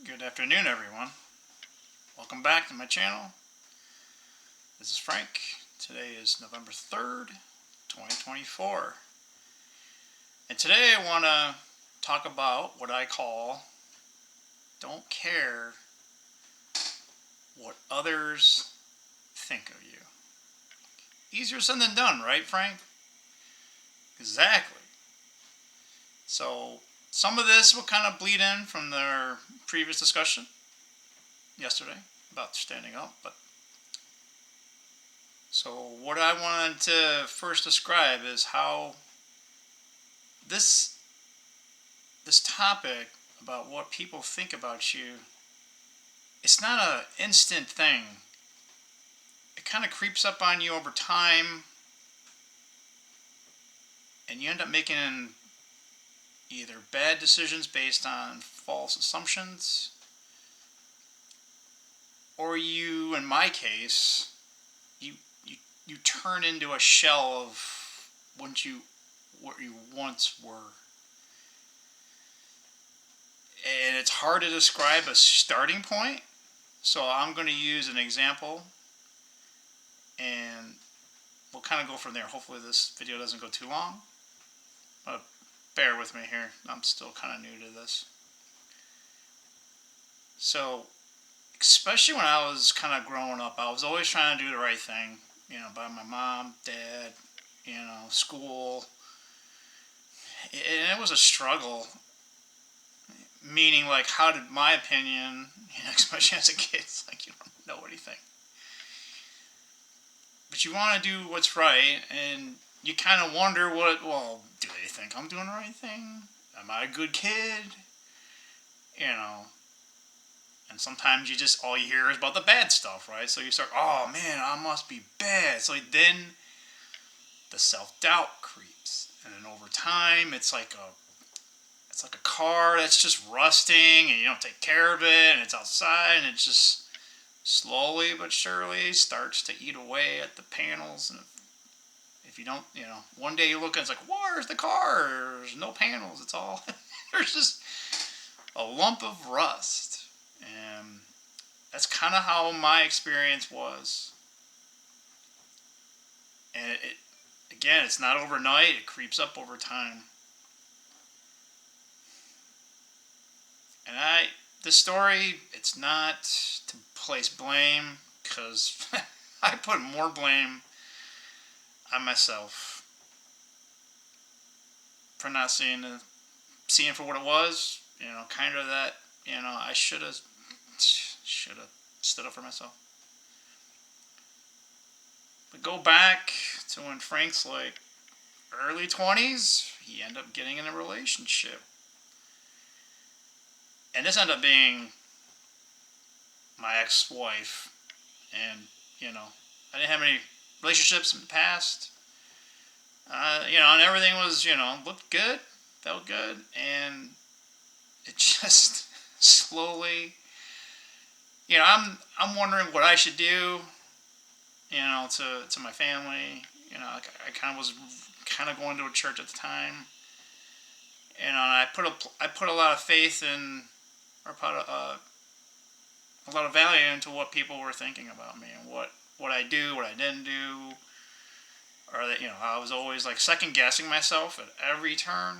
Good afternoon, everyone. Welcome back to my channel. This is Frank. Today is November 3rd, 2024. And today I want to talk about what I call don't care what others think of you. Easier said than done, right, Frank? Exactly. So some of this will kind of bleed in from their previous discussion yesterday about standing up, but so what I wanted to first describe is how this topic about what people think about you, it's not an instant thing. It kind of creeps up on you over time, and you end up making either bad decisions based on false assumptions, or you, in my case, you you, you turn into a shell of what you once were. And it's hard to describe a starting point, so I'm going to use an example and we'll kind of go from there. Hopefully this video doesn't go too long, but bear with me here. I'm still kind of new to this. So especially when I was kind of growing up, I was always trying to do the right thing, by my mom, dad, school. And it was a struggle, meaning like how did my opinion, especially as a kid, it's like you don't know anything. But you want to do what's right, and you kind of wonder do they think I'm doing the right thing? Am I a good kid? And sometimes all you hear is about the bad stuff, right? So you start, oh man, I must be bad. So then the self-doubt creeps. And then over time, it's like a car that's just rusting and you don't take care of it and it's outside and it just slowly but surely starts to eat away at the panels. And if you don't, one day you look and it's like, where's the car? There's no panels. It's all, there's just a lump of rust. And that's kind of how my experience was. And again, it's not overnight. It creeps up over time. And the story, it's not to place blame, because I put more blame on myself for not seeing for what it was. Kind of that. I should have stood up for myself. But go back to when Frank's like early 20s, he ended up getting in a relationship. And this ended up being my ex-wife. And, I didn't have any relationships in the past. And everything was, looked good, felt good. And it just slowly, I'm wondering what I should do, to my family. I kind of was going to a church at the time. And I put a lot of faith in, or put a lot of value into what people were thinking about me and what I do, what I didn't do, or that I was always like second guessing myself at every turn.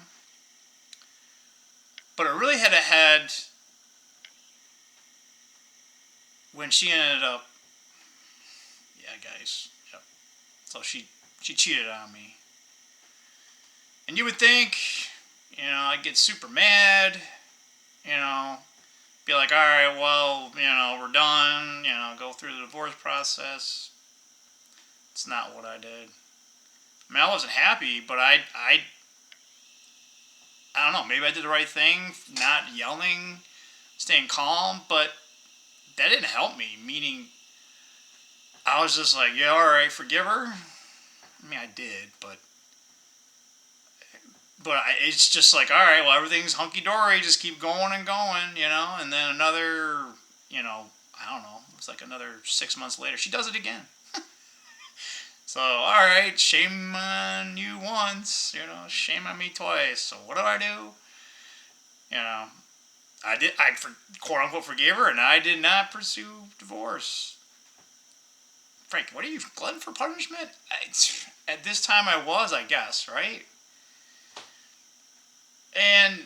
But it really had a head when she ended up, yeah, guys, yep. So she cheated on me, and you would think, I'd get super mad, be like, all right, well, we're done, go through the divorce process. It's not what I did. I mean, I wasn't happy, but I don't know, maybe I did the right thing, not yelling, staying calm, but that didn't help me, meaning I was just like, yeah, all right, forgive her. I mean, I did, but it's just like, all right, well, everything's hunky-dory, just keep going and going, and then another, I don't know, it's like another 6 months later, she does it again. So, all right, shame on you once, shame on me twice. So what do? quote unquote forgave her, and I did not pursue divorce. Frank, what are you, glutton for punishment? At this time I was, I guess, right? And,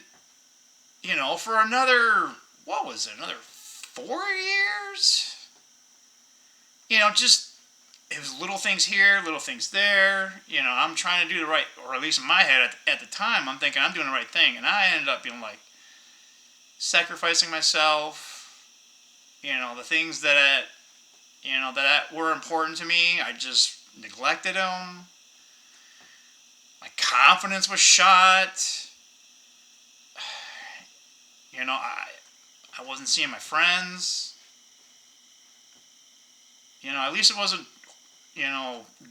for another, what was it, another 4 years? Just, it was little things here, little things there. I'm trying to do the right, or at least in my head at the time, I'm thinking I'm doing the right thing. And I ended up being like, sacrificing myself, the things that were important to me, I just neglected them. My confidence was shot. I wasn't seeing my friends. At least it wasn't,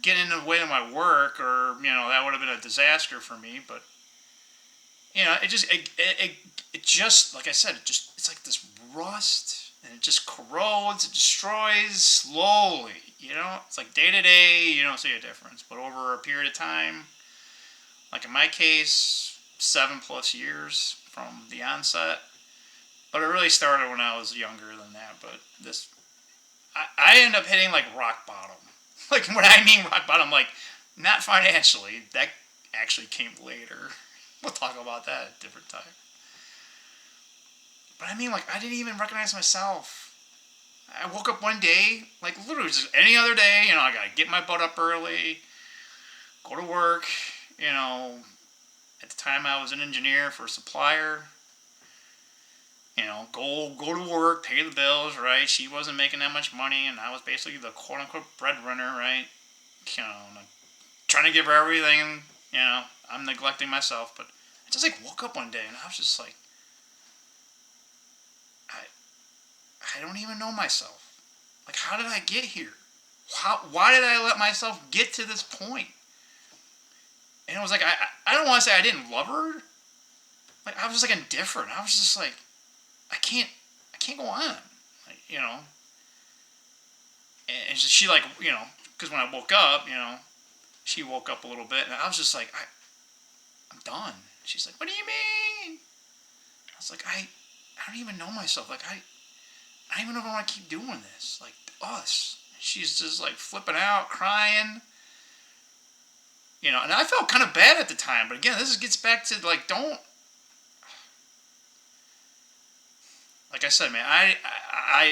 getting in the way of my work, or, that would have been a disaster for me. But, it just, like I said, it's like this rust, and it just corrodes, it destroys slowly. It's like day to day, you don't see a difference. But over a period of time, like in my case, 7+ years from the onset. But it really started when I was younger than that. But I ended up hitting like rock bottom. Like when I mean rock bottom, like not financially. That actually came later. We'll talk about that at a different time. But I mean, like, I didn't even recognize myself. I woke up one day, like literally just any other day, I gotta get my butt up early, go to work, At the time I was an engineer for a supplier. Go to work, pay the bills, right? She wasn't making that much money, and I was basically the quote-unquote breadwinner, right? Trying to give her everything, I'm neglecting myself. But I just, like, woke up one day, and I was just like, I don't even know myself. Like, how did I get here? Why did I let myself get to this point? And it was like, I don't want to say I didn't love her. Like, I was just, like, indifferent. I was just like, I can't go on. Like, And she, like, because when I woke up, she woke up a little bit, and I was just like, I'm done. She's like, what do you mean? I was like, I don't even know myself. Like, I don't even know if I want to keep doing this. Like, us. She's just, like, flipping out, crying. And I felt kind of bad at the time. But again, this gets back to, like, don't. Like I said, man,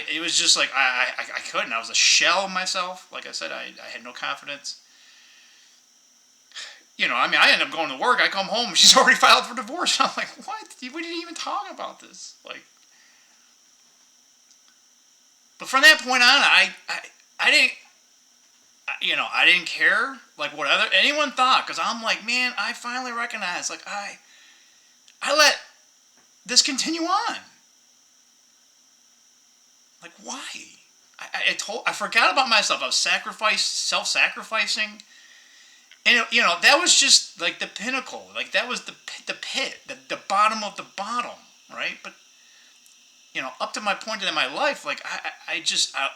it was just like, I couldn't. I was a shell of myself. Like I said, I had no confidence. I ended up going to work. I come home, she's already filed for divorce. I'm like, what? We didn't even talk about this. Like, but from that point on, I didn't, I didn't care, like, what anyone thought. Because I'm like, man, I finally recognized, like, I let this continue on. Like, why? I forgot about myself. I was self-sacrificing. And, that was just, like, the pinnacle. Like, that was the pit, the bottom of the bottom, right? But, up to my point in my life, like, I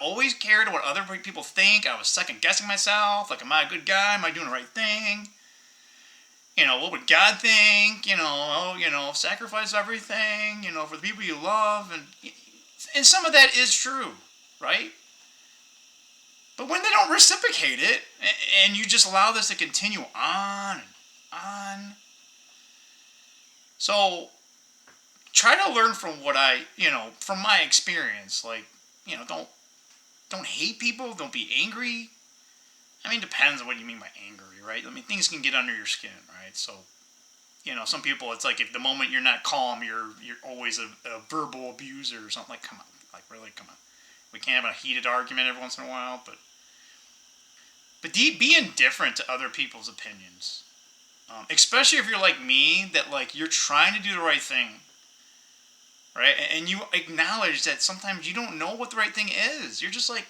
always cared what other people think. I was second-guessing myself. Like, am I a good guy? Am I doing the right thing? What would God think? Sacrifice everything, for the people you love. And some of that is true, right? But when they don't reciprocate it, and you just allow this to continue on and on. So, try to learn from from my experience. Like, don't hate people. Don't be angry. I mean, depends on what you mean by angry, right? I mean, things can get under your skin, right? So, some people, it's like if the moment you're not calm, you're always a verbal abuser or something. Like, come on. Like, really, come on. We can have a heated argument every once in a while, but be indifferent to other people's opinions. Especially if you're like me, that, like, you're trying to do the right thing, right? And you acknowledge that sometimes you don't know what the right thing is. You're just like,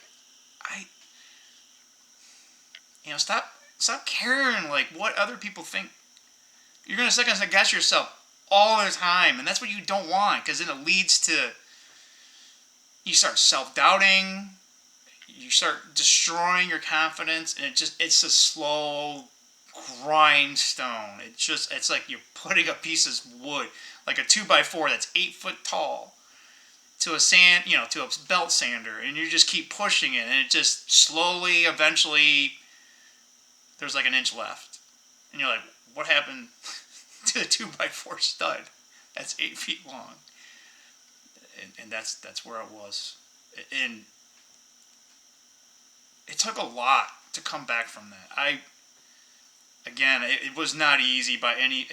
stop caring, like, what other people think. You're going to second guess yourself all the time, and that's what you don't want, because then it leads to, you start self-doubting, you start destroying your confidence, and it's a slow grindstone. It's like you're putting a piece of wood, like a 2x4 that's 8 foot tall to a sand, to a belt sander, and you just keep pushing it, and it just slowly, eventually, there's like an inch left, and you're like, what happened to the 2x4 stud that's 8 feet long? And that's where it was, and it took a lot to come back from that. Again, it was not easy by any.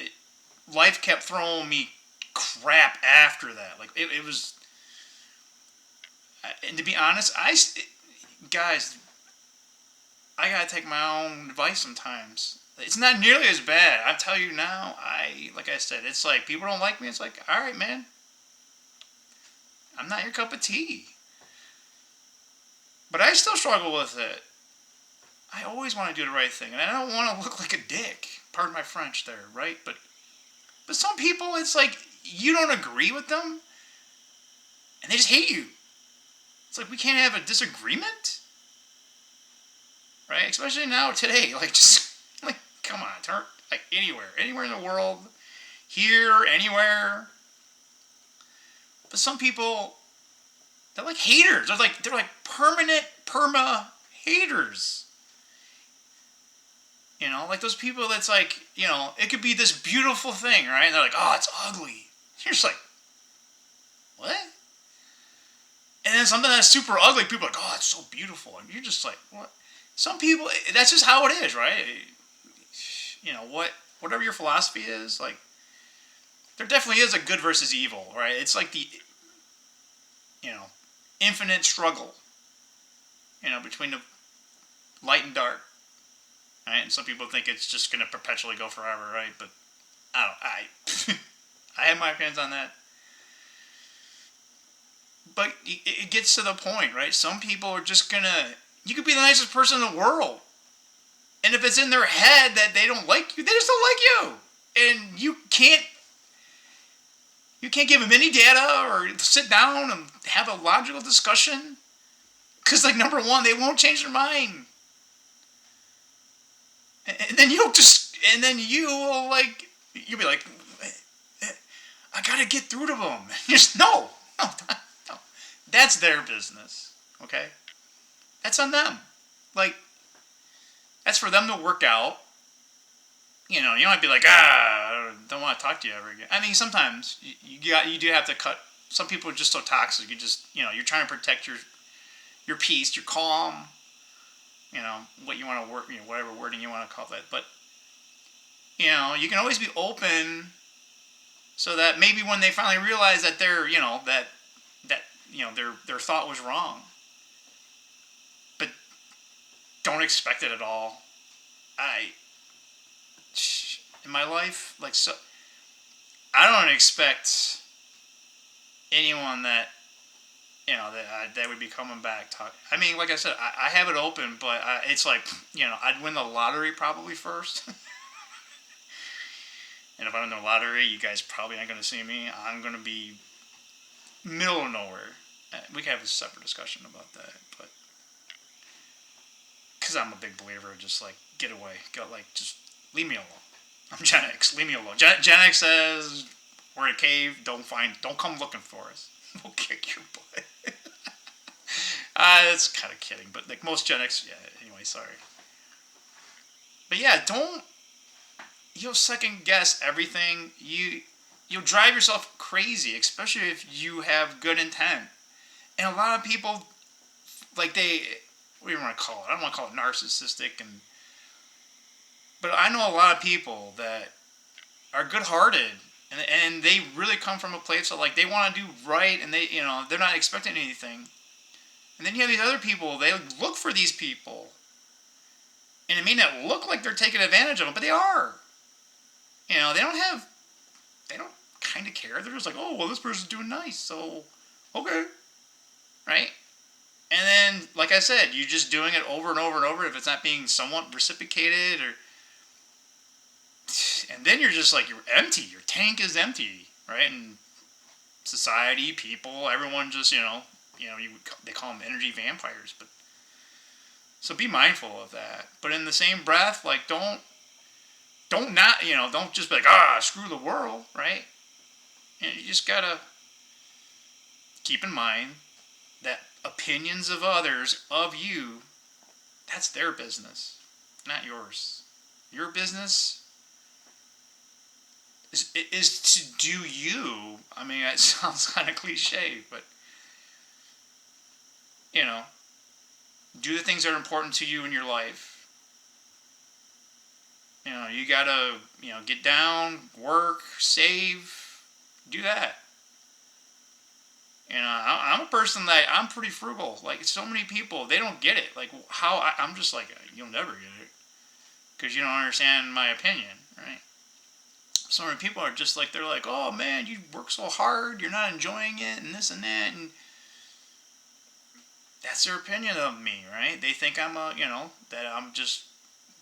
Life kept throwing me crap after that. Like it was. And to be honest, guys, I gotta take my own advice sometimes. It's not nearly as bad. I tell you now. Like I said, it's like people don't like me. It's like, all right, man. I'm not your cup of tea. But I still struggle with it. I always want to do the right thing, and I don't want to look like a dick. Pardon my French there, right? But some people, it's like you don't agree with them, and they just hate you. It's like we can't have a disagreement, right? Especially now today, like just like come on, turn like anywhere in the world, here, anywhere. But some people, they're like haters. They're like perma haters. Like those people that's like, it could be this beautiful thing, right? And they're like, oh, it's ugly. You're just like, what? And then something that's super ugly, people are like, oh, it's so beautiful. And you're just like, what? Some people, that's just how it is, right? Whatever your philosophy is, like, there definitely is a good versus evil, right? It's like the, infinite struggle, between the light and dark. Right? And some people think it's just going to perpetually go forever, right? But I have my opinions on that. But it gets to the point, right? Some people are just going to... You could be the nicest person in the world. And if it's in their head that they don't like you, they just don't like you. And you can't give them any data or sit down and have a logical discussion. Because, like, number one, they won't change their mind. And then you'll be like, I gotta get through to them. Just no. That's their business, okay? That's on them. Like, that's for them to work out. You might be like, I don't want to talk to you ever again. I mean, sometimes you do have to cut. Some people are just so toxic. You just, you're trying to protect your peace, your calm. What you want to work, whatever wording you want to call that. But, you can always be open so that maybe when they finally realize that they're, their thought was wrong. But don't expect it at all. In my life, like, so, I don't expect anyone that, that would be coming back. I mean, like I said, I have it open, but it's like, I'd win the lottery probably first. And if I win the lottery, you guys probably aren't going to see me. I'm going to be middle of nowhere. We can have a separate discussion about that, but because I'm a big believer, just like get away, just leave me alone. I'm Gen X, leave me alone. Gen X says we're in a cave. Don't come looking for us. We'll kick your butt. It's kind of kidding, but like most Gen X, yeah. Anyway, sorry. But yeah, you'll second guess everything. You'll drive yourself crazy, especially if you have good intent. And a lot of people, like what do you want to call it? I don't want to call it narcissistic, but I know a lot of people that are good-hearted, and they really come from a place of like they want to do right, and they're not expecting anything. And then you have these other people. They look for these people, and it may not look like they're taking advantage of them, but they are. They don't kind of care. They're just like, oh, well, this person's doing nice, so okay, right? And then, like I said, you're just doing it over and over and over. If it's not being somewhat reciprocated, and then you're just like, you're empty. Your tank is empty, right? And society, people, everyone just, they call them energy vampires. But so be mindful of that. But in the same breath, like, don't just be like, screw the world, right? You just gotta keep in mind that opinions of others, of you, that's their business, not yours. Your business is to do you. I mean, it sounds kind of cliche, but, you know, do the things that are important to you in your life. You know, you gotta, get down, work, save, do that. I'm a person that I'm pretty frugal. Like, so many people, they don't get it. Like, I'm just like, you'll never get it because you don't understand my opinion, right? So many people are just like, they're like, oh man, you work so hard, you're not enjoying it, and this and that, and that's their opinion of me, right? They think that I'm just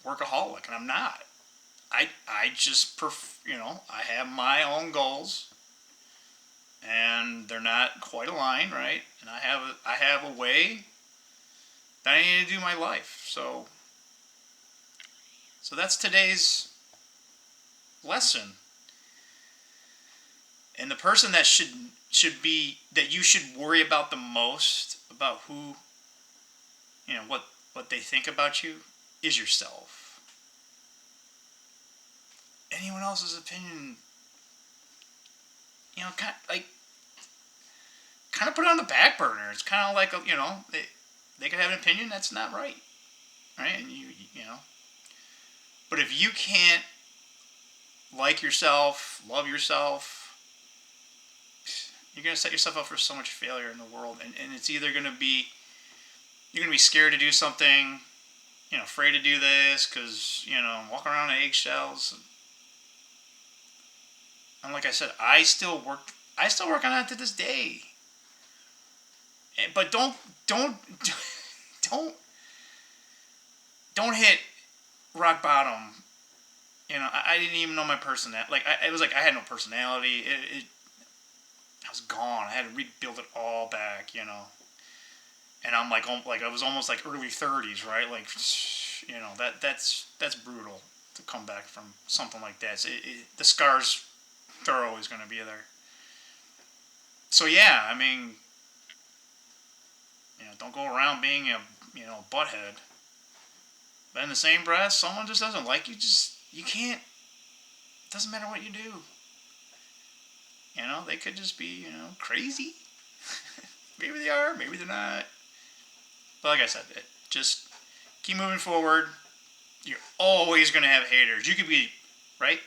workaholic, and I'm not. I just, I have my own goals, and they're not quite aligned, right? And I have a way that I need to do my life. So that's today's lesson. And the person that should be that you should worry about the most about who, what they think about you is yourself. Anyone else's opinion, kind of put it on the back burner. It's kind of like they could have an opinion that's not right, right? And you know, but if you can't like yourself, love yourself, you're gonna set yourself up for so much failure in the world, and it's either gonna be you're gonna be scared to do something, afraid to do this because walking around on eggshells. And like I said, I still work on that to this day. But don't don't don't hit rock bottom. I didn't even know my personality. Like it was like I had no personality. I was gone. I had to rebuild it all back. And I'm like I was almost like early 30s, right? Like that's brutal to come back from something like that. The scars, they're always going to be there. So yeah, I mean, don't go around being a butthead. But in the same breath, someone just doesn't like you. You can't. It doesn't matter what you do. They could just be crazy. Maybe they are. Maybe they're not. But like I said, just keep moving forward. You're always gonna have haters. You could be right.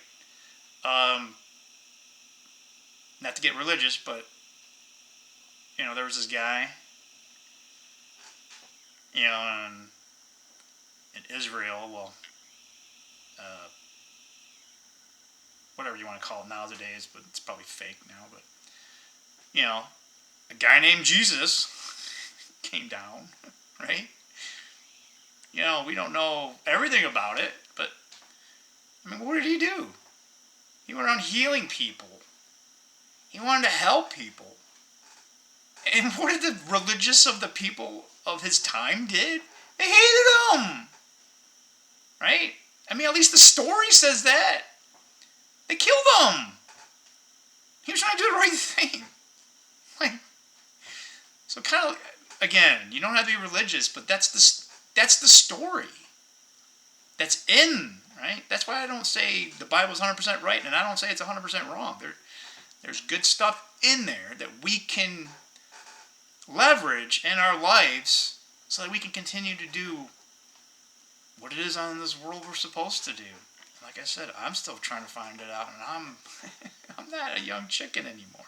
Not to get religious, but there was this guy, in Israel. Well, whatever you want to call it nowadays, but it's probably fake now. But a guy named Jesus came down, right? We don't know everything about it, but I mean, what did he do? He went around healing people. He wanted to help people. And what did the religious of the people of his time did? They hated him. Right? I mean, at least the story says that. They killed him. He was trying to do the right thing. Like, so kind of, again, you don't have to be religious, but that's the story. That's in, right? That's why I don't say the Bible's 100% right, and I don't say it's 100% wrong. There's good stuff in there that we can leverage in our lives so that we can continue to do what it is on this world we're supposed to do. Like I said, I'm still trying to find it out, and I'm not a young chicken anymore.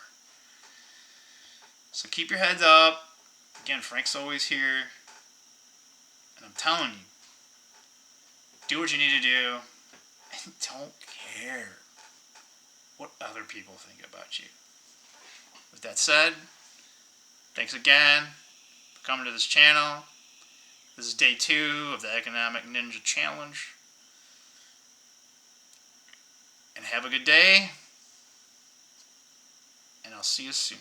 So keep your heads up. Again, Frank's always here. And I'm telling you, do what you need to do, and don't care what other people think about you. With that said, thanks again for coming to this channel. This is day 2 of the Economic Ninja Challenge. And have a good day. And I'll see you soon.